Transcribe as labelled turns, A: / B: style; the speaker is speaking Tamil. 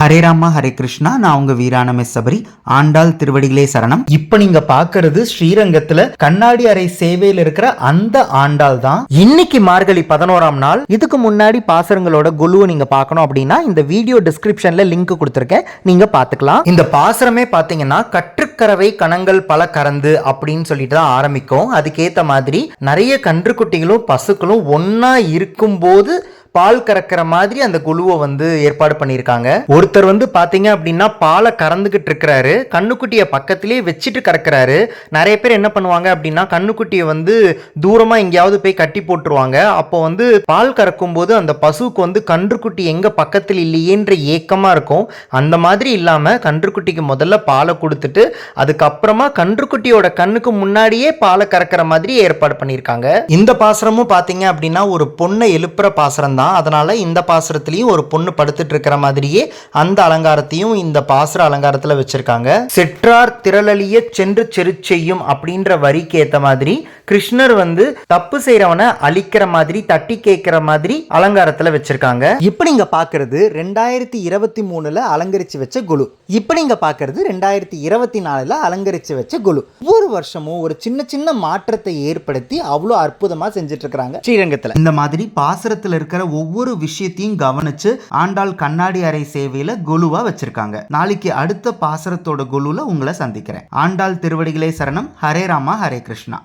A: ஹரே ராமா ஹரே கிருஷ்ணா. நான் உங்க வீரான மிஸ் சபரி. ஆண்டாள் திருவடிகளே சரணம். இப்ப நீங்க பாக்குறது ஸ்ரீரங்கத்துல கண்ணாடி அறை சேவையில் இருக்கிற அந்த ஆண்டாள் தான். இன்னைக்கு மார்கழி 11ஆம் நாள். இதுக்கு முன்னாடி பாசரங்களோட குழுவை நீங்க பார்க்கணும் அப்படின்னா இந்த வீடியோ டிஸ்கிரிப்ஷன்ல லிங்க் கொடுத்துருக்கேன், நீங்க பாத்துக்கலாம். இந்த பாசரமே பாத்தீங்கன்னா கற்றுக்கறவை கணங்கள் பல கறந்து அப்படின்னு சொல்லிட்டு தான் ஆரம்பிக்கும். அதுக்கேத்த மாதிரி நிறைய கன்றுக்குட்டிகளும் பசுக்களும் ஒன்னா இருக்கும் போது பால் கறக்கிற மாதிரி அந்த குழுவை ஏற்பாடு பண்ணியிருக்காங்க. ஒருத்தர் பாத்தீங்க அப்படின்னா பாலை கறந்துகிட்டு இருக்கிறாரு, கண்ணுக்குட்டியை பக்கத்திலேயே வச்சுட்டு கறக்கிறாரு. நிறைய பேர் என்ன பண்ணுவாங்க அப்படின்னா கண்ணுக்குட்டியை தூரமா எங்கேயாவது போய் கட்டி போட்டுருவாங்க. அப்போ பால் கறக்கும் போது அந்த பசுவுக்கு கன்றுக்குட்டி எங்க பக்கத்தில் இல்லையேன்ற ஏக்கமா இருக்கும். அந்த மாதிரி இல்லாம கன்றுக்குட்டிக்கு முதல்ல பாலை கொடுத்துட்டு அதுக்கப்புறமா கன்றுக்குட்டியோட கண்ணுக்கு முன்னாடியே பாலை கறக்கிற மாதிரி ஏற்பாடு பண்ணியிருக்காங்க. இந்த பாசரமும் பாத்தீங்க அப்படின்னா ஒரு பொண்ணை எழுப்புற பாசரம். அதனால இந்த பாசுரத்திலையும் ஒரு பொண்ணு படுத்துட்டு இருக்கிற மாதிரியே அந்த அலங்காரத்தையும் இந்த பாசுர அலங்காரத்துல வச்சிருக்காங்க. செற்றார் திரளிய சென்று செரு செய்யும் அப்படின்ற வரிக்கு ஏத்த மாதிரி கிருஷ்ணர் தப்பு செய்யறவனை அழிக்கிற மாதிரி தட்டி கேட்கிற மாதிரி அலங்காரத்துல வச்சிருக்காங்க. இப்ப நீங்க பாக்குறது 2023 அலங்கரிச்சு வச்ச குழு. இப்ப நீங்க பாக்குறது 2024 அலங்கரிச்சு வச்ச குழு. ஒவ்வொரு வருஷமும் ஒரு சின்ன சின்ன மாற்றத்தை ஏற்படுத்தி அவ்வளவு அற்புதமா செஞ்சுட்டு இருக்காங்க ஸ்ரீரங்கத்துல. இந்த மாதிரி பாசுரத்துல இருக்கிற ஒவ்வொரு விஷயத்தையும் கவனிச்சு ஆண்டாள் கண்ணாடி அறை சேவையில குழுவா வச்சிருக்காங்க. நாளைக்கு அடுத்த பாசரத்தோட குழுல உங்களை சந்திக்கிறேன். ஆண்டாள் திருவடிகளே சரணம். ஹரே ராமா ஹரே கிருஷ்ணா.